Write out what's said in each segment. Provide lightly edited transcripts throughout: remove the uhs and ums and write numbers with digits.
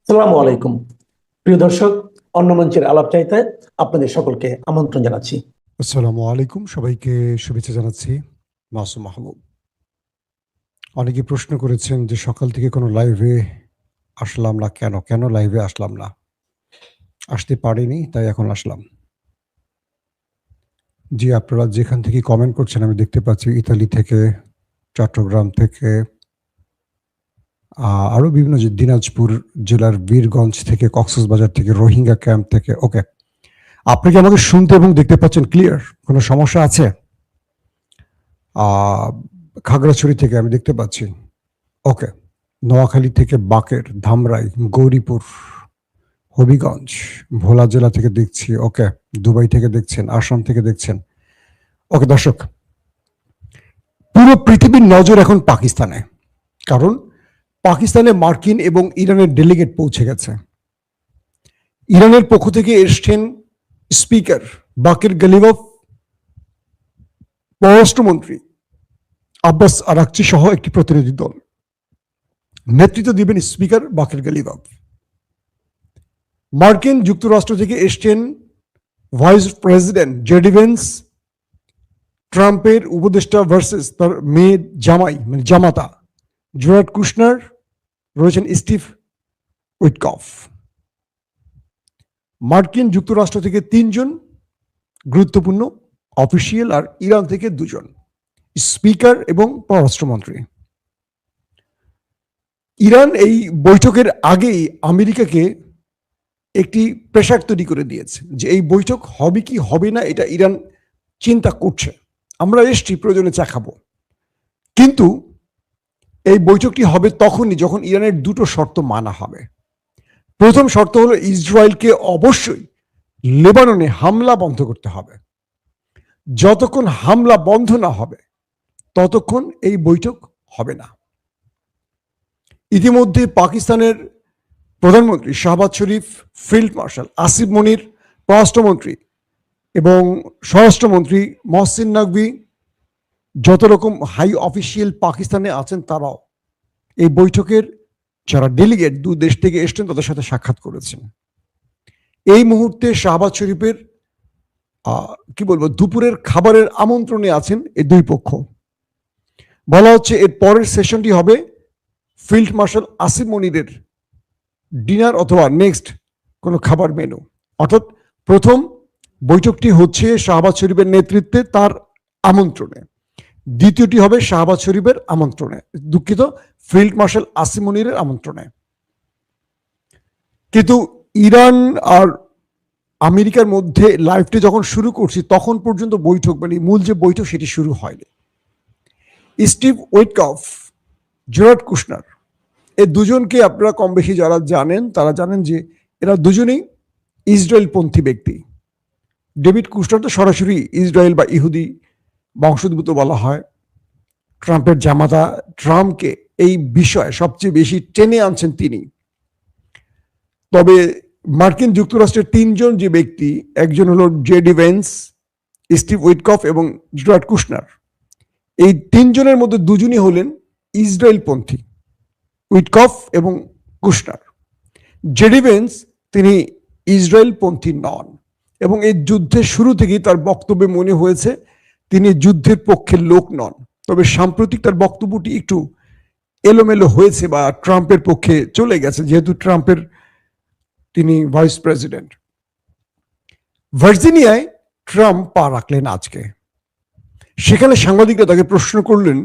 আসসালামু আলাইকুম প্রিয় দর্শক, অন্য মঞ্চের আলাপ চাইতে আপনাদের সকলকে আমন্ত্রণ জানাচ্ছি। আসসালামু আলাইকুম, সবাইকে শুভেচ্ছা জানাচ্ছি। মাসুম মাহমুদ। অনেকে প্রশ্ন করেছেন যে সকাল থেকে কোনো লাইভে আসলাম না, কেন লাইভে আসলাম না। আসতে পারিনি, তাই এখন আসলাম। জি, আপনারা যেখান থেকে কমেন্ট করছেন আমি দেখতে পাচ্ছি, ইতালি থেকে, চট্টগ্রাম থেকে, আরও বিভিন্ন দিনাজপুর জেলার বীরগঞ্জ থেকে, কক্সবাজার থেকে, রোহিঙ্গা ক্যাম্প থেকে। ওকে, আপনি কি আমাকে শুনতে এবং দেখতে পাচ্ছেন ক্লিয়ার? কোনো সমস্যা আছে? খাগড়াছড়ি থেকে আমি দেখতে পাচ্ছি। ওকে, নোয়াখালী থেকে বাকের, ধামরাই, গৌরীপুর, হবিগঞ্জ, ভোলা জেলা থেকে দেখছি। ওকে, দুবাই থেকে দেখছেন, আসাম থেকে দেখছেন। ওকে দর্শক, পুরো পৃথিবীর নজর এখন পাকিস্তানে, কারণ পাকিস্তানে মার্কিন এবং ইরানের ডেলিগেট পৌঁছে গেছে। ইরানের পক্ষ থেকে এসছেন স্পিকার বাকের গালিবাফ, পররাষ্ট্রমন্ত্রী আব্বাস আরাকচি সহ একটি প্রতিনিধি দল। নেতৃত্ব দিবেন স্পিকার বাকের গালিবাফ। মার্কিন যুক্তরাষ্ট্র থেকে এসছেন ভাইস প্রেসিডেন্ট জেডি ভেন্স, ট্রাম্পের উপদেষ্টা ভার্সেস তার মেয়ে জামাই মানে জামাতা জেরার্ড কুশনার, রয়েছেন স্টিভ উইটকফ। মার্কিন যুক্তরাষ্ট্র থেকে 3 জন গুরুত্বপূর্ণ অফিসিয়াল, আর ইরান থেকে 2 জন, স্পিকার এবং পররাষ্ট্রমন্ত্রী। ইরান এই বৈঠকের আগেই আমেরিকাকে একটি প্রেসার তৈরি করে দিয়েছে যে এই বৈঠক হবে কি হবে না, এটা ইরান চিন্তা করছে। আমরা এসছি, প্রয়োজনে চা খাবো, কিন্তু এই বৈঠকটি হবে তখনই যখন ইরানের 2টো শর্ত মানা হবে। প্রথম শর্ত হলো ইসরায়েলকে অবশ্যই লেবাননে হামলা বন্ধ করতে হবে। যতক্ষণ হামলা বন্ধ না হবে ততক্ষণ এই বৈঠক হবে না। ইতিমধ্যে পাকিস্তানের প্রধানমন্ত্রী শাহবাজ শরীফ, ফিল্ড মার্শাল আসিফ মনির, পররাষ্ট্রমন্ত্রী এবং স্বরাষ্ট্রমন্ত্রী মহসিন নকভি, যত রকম হাই অফিসিয়াল পাকিস্তানে আছেন তারাও এই বৈঠকের যারা ডেলিগেট 2 দেশ থেকে এসছেন তাদের সাথে সাক্ষাৎ করেছেন। এই মুহূর্তে শাহবাজ শরীফের দুপুরের খাবারের আমন্ত্রণে আছেন এই 2 পক্ষ। বলা হচ্ছে এর পরের সেশনটি হবে ফিল্ড মার্শাল আসিফ মনিরের ডিনার অথবা নেক্সট কোনো খাবার মেনু। অর্থাৎ প্রথম বৈঠকটি হচ্ছে শাহবাজ শরীফের নেতৃত্বে, তার আমন্ত্রণে। দ্বিতীয়টি হবে শাহবাজ শরীফের আমন্ত্রণে, দুঃখিত, ফিল্ড মার্শাল আসিফ মনিরের আমন্ত্রণে। কিন্তু ইরান আর আমেরিকার মধ্যে লাইভটি যখন শুরু করছি তখন পর্যন্ত বৈঠক মানে মূল যে বৈঠক সেটি শুরু হয়নি। স্টিভ উইটকফ, জেরার্ড কুশনার, এই 2 জনকে আপনারা কম বেশি যারা জানেন তারা জানেন যে এরা 2 জনেই ইসরায়েলপন্থী ব্যক্তি। ডেভিড কুশনার তো সরাসরি ইসরায়েল বা ইহুদি বংশোদ্ভূত বলা হয়। ট্রাম্পের জামাতা, ট্রাম্পকে এই বিষয়ে সবচেয়ে বেশি টেনে আনছেন তিনি। তবে মার্কিন যুক্তরাষ্ট্রের 3 জন যে ব্যক্তি, একজন হলো জেডি ভেন্স, স্টিভ উইটকফ এবং জেরার্ড কুশনার, এই 3 জনের মধ্যে 2 জনই হলেন ইসরায়েলপন্থী, উইটকফ এবং কুশনার। জেডি ভেন্স তিনি ইসরায়েলপন্থী নন এবং এই যুদ্ধের শুরু থেকেই তার বক্তব্যে মনে হয়েছে তিনি যুদ্ধের পক্ষের লোক নন। তবে সাম্প্রতিক তার বক্তব্যটি একটু এলোমেলো হয়েছে বা ট্রাম্পের পক্ষে চলে গেছে, যেহেতু ট্রাম্পের তিনি ভাইস প্রেসিডেন্ট। ভার্জিনিয়ায় ট্রাম্প পা রাখলেন আজকে। সেখানে সাংবাদিকরা তাকে প্রশ্ন করলেন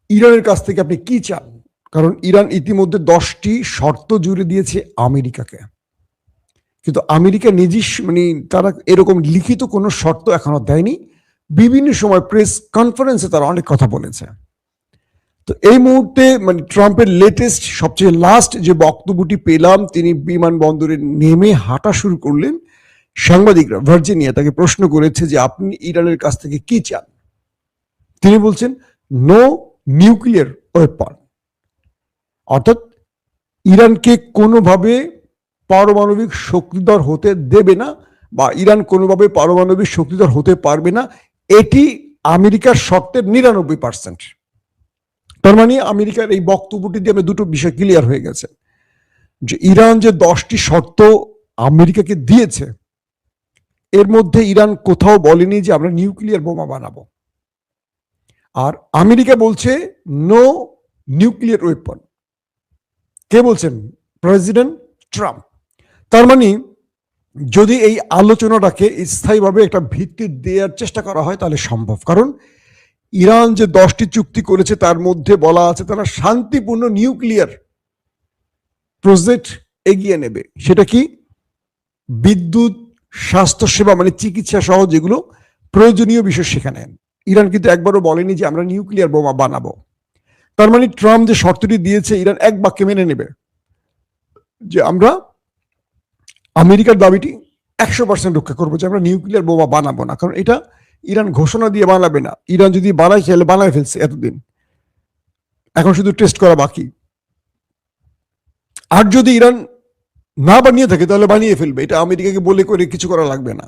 ইরানের কাছ থেকে আপনি কি চান, কারণ ইরান ইতিমধ্যে 10টি শর্ত জুড়ে দিয়েছে আমেরিকাকে, কিন্তু আমেরিকা নিজস্ব তারা এরকম লিখিত কোনো শর্ত এখনো দেয়নি। বিভিন্ন সময় প্রেস কনফারেন্সে তারা অনেক কথা বলেছে। তো এই মুহূর্তে ট্রাম্পের লেটেস্ট সবচেয়ে লাস্ট যে বক্তব্যটি পেলাম, তিনি বিমানবন্দরে নেমে হাঁটা শুরু করলেন। সাংবাদিকরা ভার্জিনিয়া তাকে প্রশ্ন করেছে যে আপনি ইরানের কাছ থেকে কি চান। তিনি বলছেন নো নিউক্লিয়ার ওয়েপন, অর্থাৎ ইরানকে কোনোভাবে পারমাণবিক শক্তিধর হতে দেবে না বা ইরান কোনোভাবে পারমাণবিক শক্তিধর হতে পারবে না, এটি আমেরিকার শর্তের 99%। তার মানে আমেরিকার এই বক্তব্যটি দিয়ে 2টো বিষয় ক্লিয়ার হয়ে গেছে। যে ইরান যে 10টি শর্ত আমেরিকাকে দিয়েছে, এর মধ্যে ইরান কোথাও বলেনি যে আমরা নিউক্লিয়ার বোমা বানাবো। আর আমেরিকা বলছে নো নিউক্লিয়ার ওয়েপন। কে বলছেন? President Trump. তার মানে যদি এই আলোচনাটাকে স্থায়ীভাবে একটা ভিত্তি দেওয়ার চেষ্টা করা হয় তাহলে সম্ভব, কারণ ইরান যে 10টি চুক্তি করেছে তার মধ্যে বলা আছে তারা শান্তিপূর্ণ নিউক্লিয়ার প্রজেক্ট এগিয়ে নেবে। সেটা কি? বিদ্যুৎ, স্বাস্থ্যসেবা মানে চিকিৎসা সহ যেগুলো প্রয়োজনীয় বিষয় সেখানে। ইরান কিন্তু একবারও বলেনি যে আমরা নিউক্লিয়ার বোমা বানাবো। তার মানে ট্রাম্প যে শর্তটি দিয়েছে ইরান এক বাক্যে মেনে নেবে যে আমরা আমেরিকার দাবিটি 100% রক্ষা করবো, যে আমরা নিউক্লিয়ার বোমা বানাবো না। কারণ এটা ইরান ঘোষণা দিয়ে বানাবে না, ইরান যদি বানায় খেলে বানায় ফেলছে এতদিন, এখন শুধু টেস্ট করা বাকি। আর যদি ইরান না বানিয়ে থাকে তাহলে বানিয়ে ফেলবে, এটা আমেরিকাকে বলে করে কিছু করা লাগবে না,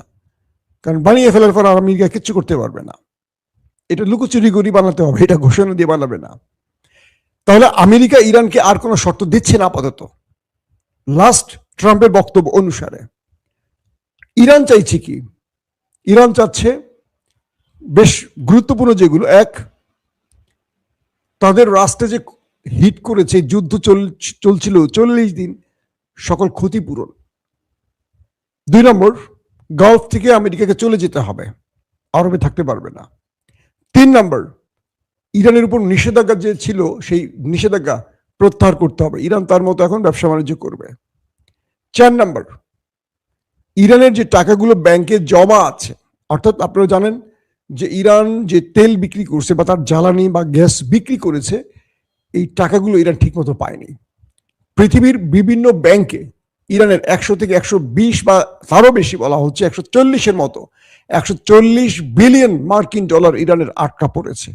কারণ বানিয়ে ফেলার পর আমেরিকা কিচ্ছু করতে পারবে না। এটা লুকোচুরি করে বানাতে হবে, এটা ঘোষণা দিয়ে বানাবে না। তাহলে আমেরিকা ইরানকে আর কোনো শর্ত দিচ্ছে না আপাতত, লাস্ট ট্রাম্পের বক্তব্য অনুসারে। ইরান চাইছে কি? ইরান চাচ্ছে বেশ গুরুত্বপূর্ণ যেগুলো, এক, তাদের রাষ্ট্রে যে হিট করেছে, যুদ্ধ চলছিল 40 দিন, সকল ক্ষতিপূরণ। 2 নম্বর, গালফ থেকে আমেরিকাকে চলে যেতে হবে, আরবে থাকতে পারবে না। 3 নম্বর, ইরানের উপর নিষেধাজ্ঞা যে ছিল সেই নিষেধাজ্ঞা প্রত্যাহার করতে হবে, ইরান তার মতো এখন ব্যবসা বাণিজ্য করবে। 4 নম্বর, ইরানের যে টাকাগুলো ব্যাংকে জমা আছে, অর্থাৎ আপনারা জানেন যে ইরান যে তেল বিক্রি করছে বা তার জ্বালানি বা গ্যাস বিক্রি করেছে, এই টাকাগুলো ইরান ঠিকমতো পায়নি। পৃথিবীর বিভিন্ন ব্যাংকে ইরানের 100 থেকে 120 বা তারও বেশি বলা হচ্ছে 140-এর মতো 140 বিলিয়ন মার্কিন ডলার ইরানের আটকা পড়েছে।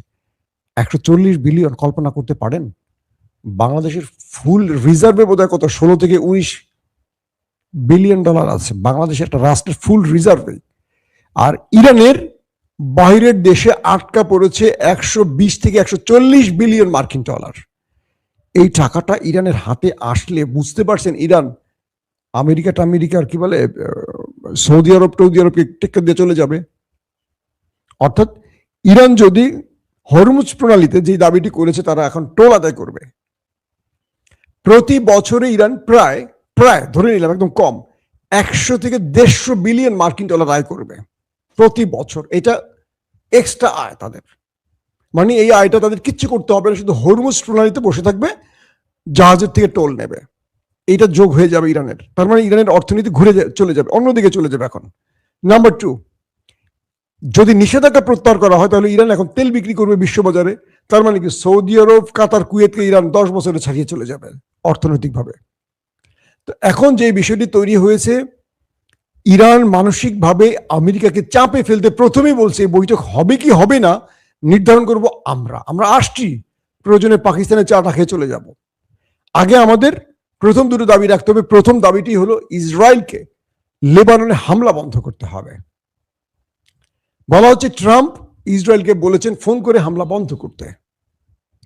140 বিলিয়ন কল্পনা করতে পারেন? বাংলাদেশের ফুল রিজার্ভে বোধহয় কত 16 থেকে 19 বিলিয়ন ডলার আছে বাংলাদেশের একটা রাষ্ট্রের ফুল রিজার্ভে। আর ইরানের বাইরের দেশে আটকা পড়েছে 120 থেকে 140 বিলিয়ন মার্কিন ডলার। এই টাকাটা ইরানের হাতে আসলে বুঝতে পারছেন ইরান আমেরিকার কি বলে সৌদি আরবকে টেক্কা দিয়ে চলে যাবে। অর্থাৎ ইরান যদি হরমুজ প্রণালীতে যে দাবিটি করেছে তারা এখন টোল আদায় করবে। প্রতি বছরে ইরান প্রায় ধরে নিলাম একদম কম 100 থেকে 150 বিলিয়ন মার্কিন ডলার আয় করবে প্রতি বছর। এটা এক্সট্রা আয় তাদের, মানে এই আয়টা তাদের কিচ্ছু করতে হবে না, শুধু হরমুজ প্রণালীতে বসে থাকবে, জাহাজের থেকে টোল নেবে, এইটা যোগ হয়ে যাবে ইরানের। তার মানে ইরানের অর্থনীতি ঘুরে চলে যাবে, অন্যদিকে চলে যাবে এখন। নাম্বার 2, যদি নিষেধাজ্ঞা প্রত্যাহার করা হয় তাহলে ইরান এখন তেল বিক্রি করবে বিশ্ববাজারে। তার মানে কি সৌদি আরব, কাতার, কুয়েতকে ইরান 10 বছরে ছাড়িয়ে চলে যাবে অর্থনৈতিকভাবে। তো এখন যে বিষয়টি তৈরি হয়েছে, ইরান মানসিকভাবে আমেরিকাকে চাপে ফেলতে প্রথমেই বলছে বৈঠক হবে কি হবে না নির্ধারণ করব আমরা আসছি, প্রয়োজনে পাকিস্তানের চাটা খেয়ে চলে যাব। আগে আমাদের প্রথম দুটো দাবি রাখতে হবে। প্রথম দাবিটি হলো ইসরায়েলকে লেবাননে হামলা বন্ধ করতে হবে। বলা হচ্ছে ট্রাম্প ইসরায়েলকে বলেছেন ফোন করে হামলা বন্ধ করতে,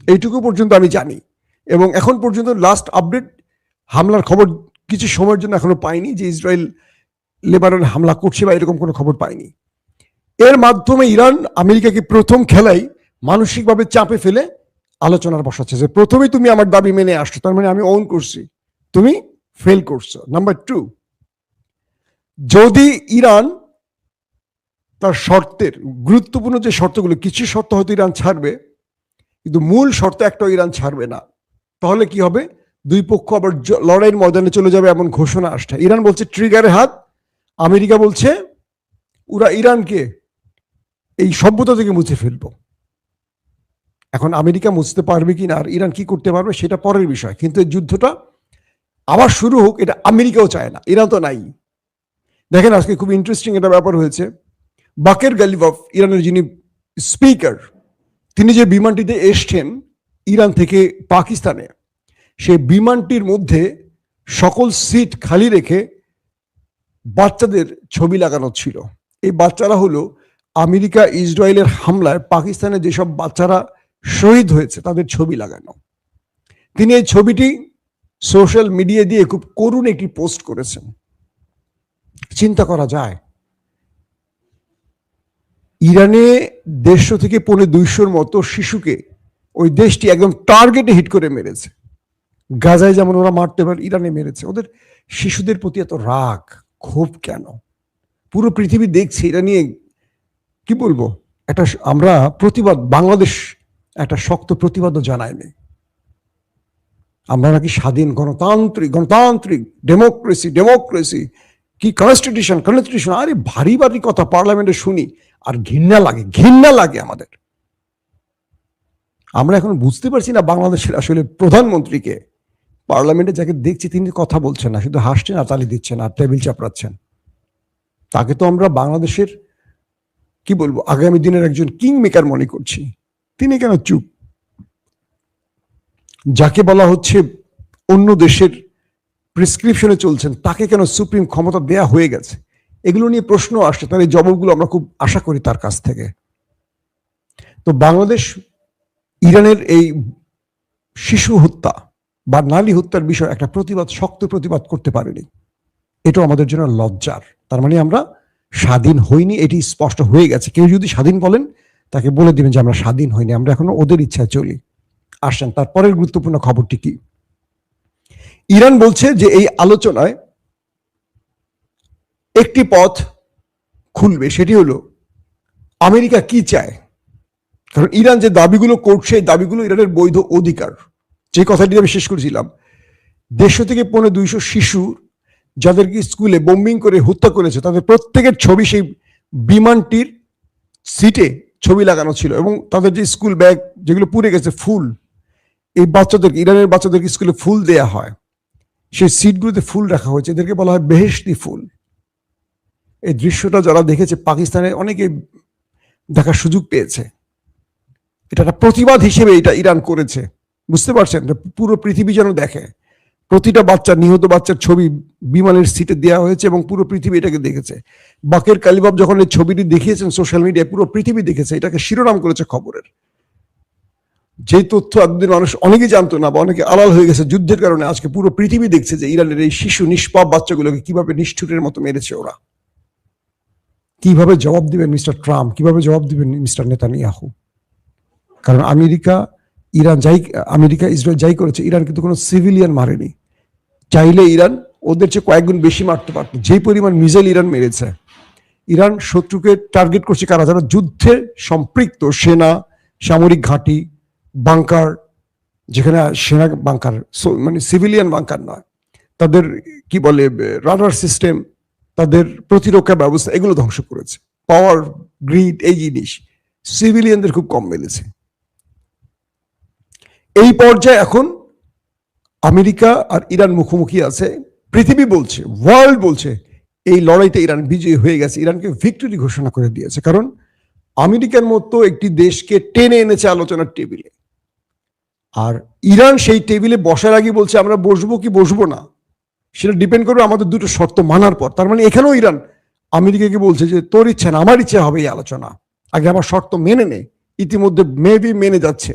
এইটুকু পর্যন্ত আমি জানি। এবং এখন পর্যন্ত লাস্ট আপডেট হামলার খবর কিছু সময়ের জন্য এখনো পাইনি, যে ইসরায়েল লেবাননে হামলা করছে বা এরকম কোনো খবর পাইনি। এর মাধ্যমে ইরান আমেরিকাকে প্রথম খেলাই মানসিকভাবে চাপে ফেলে আলোচনার বসাচ্ছে যে প্রথমেই তুমি আমার দাবি মেনে আসছো, তার মানে আমি ওন করছি, তুমি ফেল করছো। নাম্বার 2, যদি ইরান তার শর্তের গুরুত্বপূর্ণ যে শর্তগুলো, কিছু শর্ত হয়তো ইরান ছাড়বে, কিন্তু মূল শর্ত একটাও ইরান ছাড়বে না, তাহলে কি হবে? দুই পক্ষ আবার লড়াইয়ের ময়দানে চলে যাবে এমন ঘোষণা আসছে। ইরান বলছে ট্রিগারে হাত, আমেরিকা বলছে ওরা ইরানকে এই সভ্যতা থেকে মুছে ফেলবো। এখন আমেরিকা মুছতে পারবে কিনা আর ইরান কি করতে পারবে সেটা পরের বিষয়, কিন্তু এই যুদ্ধটা আবার শুরু হোক এটা আমেরিকাও চায় না, ইরান তো নাই। দেখেন আজকে খুব ইন্টারেস্টিং একটা ব্যাপার হয়েছে। বাকের গালিবাফ, ইরানের যিনি স্পিকার, তিনি যে বিমানটিতে এসছেন ইরান থেকে পাকিস্তানে, সেই বিমানটির মধ্যে সকল সিট খালি রেখে বাচ্চাদের ছবি লাগানো ছিল। এই বাচ্চারা হলো আমেরিকা ইসরায়েলের হামলায় পাকিস্তানে যেসব বাচ্চারা শহীদ হয়েছে তাদের ছবি লাগানো। তিনি এই ছবিটি সোশ্যাল মিডিয়া দিয়ে খুব করুণ একটি পোস্ট করেছেন। চিন্তা করা যায়, ইরানে 150 থেকে 200 মতো শিশুকে ওই দেশটি একদম টার্গেটে হিট করে মেরেছে। গাজায় যেমন ওরা মারতে পারে, ইরানে মেরেছে। ওদের শিশুদের প্রতি এত রাগ ক্ষোভ কেন? পুরো পৃথিবী দেখছে এটা নিয়ে। কি বলবো, একটা আমরা প্রতিবাদ, বাংলাদেশ একটা শক্ত প্রতিবাদও জানায়নি। আমরা নাকি স্বাধীন গণতান্ত্রিক ডেমোক্রেসি কি কনস্টিটিউশন। আরে ভারী ভারী কথা পার্লামেন্টে শুনি আর ঘৃণা লাগে আমাদের। আমরা এখন বুঝতে পারছি না বাংলাদেশের আসলে প্রধানমন্ত্রীকে। পার্লামেন্টে যাকে দেখছি তিনি কথা বলছেন না, শুধু হাসছেন আর তালি দিচ্ছেন আর টেবিল চাপড়াচ্ছেন। তাকে তো আমরা বাংলাদেশের কি বলবো আগামী দিনের একজন কিং মেকার মনে করছি। তিনি কেন চুপ? যাকে বলা হচ্ছে অন্য দেশের প্রেসক্রিপশনে চলছেন, তাকে কেন সুপ্রিম ক্ষমতা দেয়া হয়ে গেছে? এগুলো নিয়ে প্রশ্ন আসছে, তার এই জবাবগুলো আমরা খুব আশা করি তার কাছ থেকে। তো বাংলাদেশ ইরানের এই শিশু হত্যা বা নারী হত্যার বিষয়ে একটা শক্ত প্রতিবাদ করতে পারেনি। এটাও আমাদের জন্য লজ্জার। তার মানে আমরা স্বাধীন হইনি, এটি স্পষ্ট হয়ে গেছে। কেউ যদি স্বাধীন বলেন তাকে বলে দিবেন যে আমরা স্বাধীন হইনি, আমরা এখনো ওদের ইচ্ছায় চলি। আসেন তারপরের গুরুত্বপূর্ণ খবরটি কি। ইরান বলছে যে এই আলোচনায় একটি পথ খুলবে, সেটি হলো আমেরিকা কি চায়। কারণ ইরান যে দাবিগুলো করছে, এই দাবিগুলো ইরানের বৈধ অধিকার। যে কথাটি আমি শেষ করেছিলাম, 150 থেকে 200 শিশু যাদেরকে স্কুলে বোম্বিং করে হত্যা করেছে, তাদের প্রত্যেকের ছবি সেই বিমানটির সিটে ছবি লাগানো ছিল, এবং তাদের যে স্কুল ব্যাগ যেগুলো পুড়ে গেছে, ফুল, এই বাচ্চাদেরকে, ইরানের বাচ্চাদেরকে স্কুলে ফুল দেয়া হয়, সেই সিটগুলোতে ফুল রাখা হয়েছে। এদেরকে বলা হয় বেহেশতি ফুল। এই দৃশ্যটা যারা দেখেছে, পাকিস্তানে অনেকে দেখার সুযোগ পেয়েছে। এটা একটা প্রতিবাদ হিসেবে এটা ইরান করেছে, বুঝতে পারছেন? পুরো পৃথিবী যেন দেখে। প্রতিটা নিহত বাচ্চার ছবি বিমানের সিটে দেওয়া হয়েছে এবং পুরো পৃথিবী এটাকে দেখেছে। বাকের কালিবাব যখন এই ছবিটি দেখিয়েছেন সোশ্যাল মিডিয়ায়, পুরো পৃথিবী দেখেছে, এটাকে শিরোনাম করেছে খবরের। যে তথ্য এতদিন মানুষ অনেকেই জানতো না বা অনেকে আড়াল হয়ে গেছে যুদ্ধের কারণে, আজকে পুরো পৃথিবী দেখছে যে ইরানের এই শিশু নিষ্পাপ বাচ্চাগুলোকে কিভাবে নিষ্ঠুরের মতো মেরেছে ওরা। কিভাবে জবাব দিবেন মিস্টার ট্রাম্প, কিভাবে জবাব দিবেন মিস্টার নেতানিয়াহু? কারণ আমেরিকা ইসরায়েল যাই করেছে, ইরান কিন্তু কোনো সিভিলিয়ান মারেনি। চাইলে ইরান ওদের চেয়ে কয়েকগুণ বেশি মারতে পারত। যেই পরিমাণ মিসাইল ইরান মেরেছে, ইরান শত্রুকে টার্গেট করছে কারা? যারা যুদ্ধে সম্পৃক্ত, সেনা, সামরিক ঘাঁটি, বাংকার, যেখানে সেনা বাংকার, মানে সিভিলিয়ান বাংকার নয়, তাদের কি বলে রাডার সিস্টেম, তাদের প্রতিরক্ষা ব্যবস্থা, এগুলো ধ্বংস করেছে। পাওয়ার গ্রিড, এই জিনিস সিভিলিয়ানদের খুব কম মেলেছে। এই পর্যায়ে এখন আমেরিকা আর ইরান মুখোমুখি আছে। পৃথিবী বলছে, ওয়ার্ল্ড বলছে এই লড়াইতে ইরান বিজয়ী হয়ে গেছে, ইরানকে ভিক্টরি ঘোষণা করে দিয়েছে। কারণ আমেরিকার মতো একটি দেশকে টেনে এনেছে আলোচনার টেবিলে, আর ইরান সেই টেবিলে বসার আগে বলছে আমরা বসবো কি বসবো না সেটা ডিপেন্ড করবে আমাদের দুটো শর্ত মানার পর। তার মানে এখানেও ইরান আমেরিকাকে বলছে যে তোর ইচ্ছা না আমার ইচ্ছা হবে এই আলোচনা, আগে আমার শর্ত মেনে নে। ইতিমধ্যে মেবি মেনে যাচ্ছে।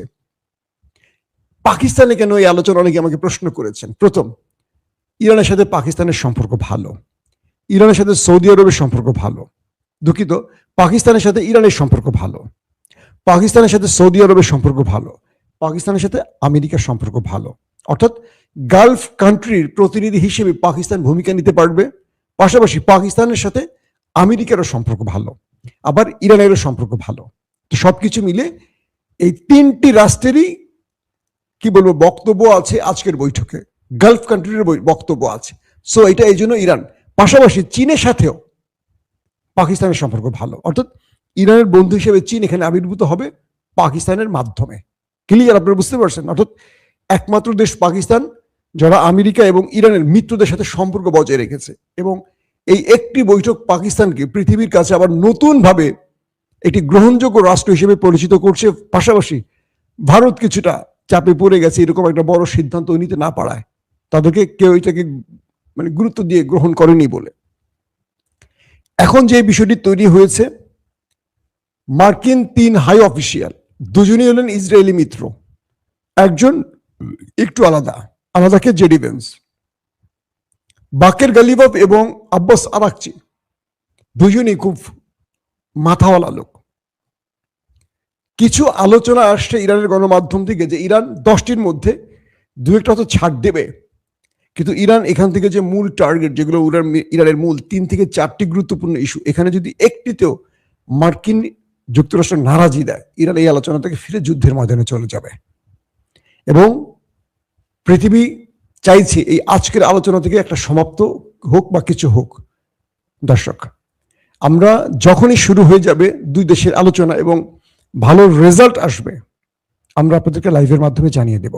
পাকিস্তানে কেন এই আলোচনা অনেকে আমাকে প্রশ্ন করেছেন। প্রথম, ইরানের সাথে পাকিস্তানের সম্পর্ক ভালো, ইরানের সাথে সৌদি আরবের সম্পর্ক ভালো। দুঃখিত, পাকিস্তানের সাথে ইরানের সম্পর্ক ভালো, পাকিস্তানের সাথে সৌদি আরবের সম্পর্ক ভালো, পাকিস্তানের সাথে আমেরিকার সম্পর্ক ভালো। অর্থাৎ গালফ কান্ট্রির প্রতিনিধি হিসেবে পাকিস্তান ভূমিকা নিতে পারবে। পাশাপাশি পাকিস্তানের সাথে আমেরিকারও সম্পর্ক ভালো, আবার ইরানেরও সম্পর্ক ভালো। তো সবকিছু মিলে এই তিনটি রাষ্ট্রেরই কি বলবো বক্তব্য আছে আজকের বৈঠকে, গালফ কান্ট্রির বক্তব্য আছে। সো এটা এই জন্য ইরান, পাশাপাশি চীনের সাথেও পাকিস্তানের সম্পর্ক ভালো। অর্থাৎ ইরানের বন্ধু হিসেবে চীন এখানে আবির্ভূত হবে পাকিস্তানের মাধ্যমে। ক্লিয়ার? আপনারা বুঝতে পারছেন? অর্থাৎ একমাত্র দেশ পাকিস্তান যারা আমেরিকা এবং ইরানের মিত্রদের সাথে সম্পর্ক বজায় রেখেছে, এবং এই একটি বৈঠক পাকিস্তানকে পৃথিবীর কাছে আবার নতুন ভাবে একটি গ্রহণযোগ্য রাষ্ট্র হিসেবে পরিচিত করছে। পাশাপাশি ভারত কিছুটা চাপে পড়ে গেছে এরকম একটা বড় সিদ্ধান্ত নিতে না পারায়, তাদেরকে কেউ এটাকে মানে গুরুত্ব দিয়ে গ্রহণ করেনি বলে। এখন যে বিষয়টি তৈরি হয়েছে, মার্কিন 3 হাই অফিসিয়াল, দুজনই হলেন ইসরায়েলি মিত্র, একজন একটু আলাদা, আমাদেরকে জেডি ভেন্স, বাকের গালিবাফ এবং আব্বাস আরাকচি দুজনই খুব মাথাওয়ালা লোক। কিছু আলোচনা আসছে ইরানের গণমাধ্যম থেকে যে ইরান 10টির মধ্যে 2-1টা তো ছাড় দেবে, কিন্তু ইরান এখান থেকে যে মূল টার্গেট যেগুলো ইরানের মূল 3 থেকে 4টি গুরুত্বপূর্ণ ইস্যু, এখানে যদি একটিতেও মার্কিন যুক্তরাষ্ট্র নারাজি দেয়, ইরান এই আলোচনা থেকে ফিরে যুদ্ধের ময়দানে চলে যাবে। এবং পৃথিবী চাইছে এই আজকের আলোচনা থেকে একটা সমাপ্ত হোক বা কিছু হোক। দর্শক, আমরা যখনই শুরু হয়ে যাবে দুই দেশের আলোচনা এবং ভালো রেজাল্ট আসবে, আমরা আপনাদেরকে লাইভের মাধ্যমে জানিয়ে দেব।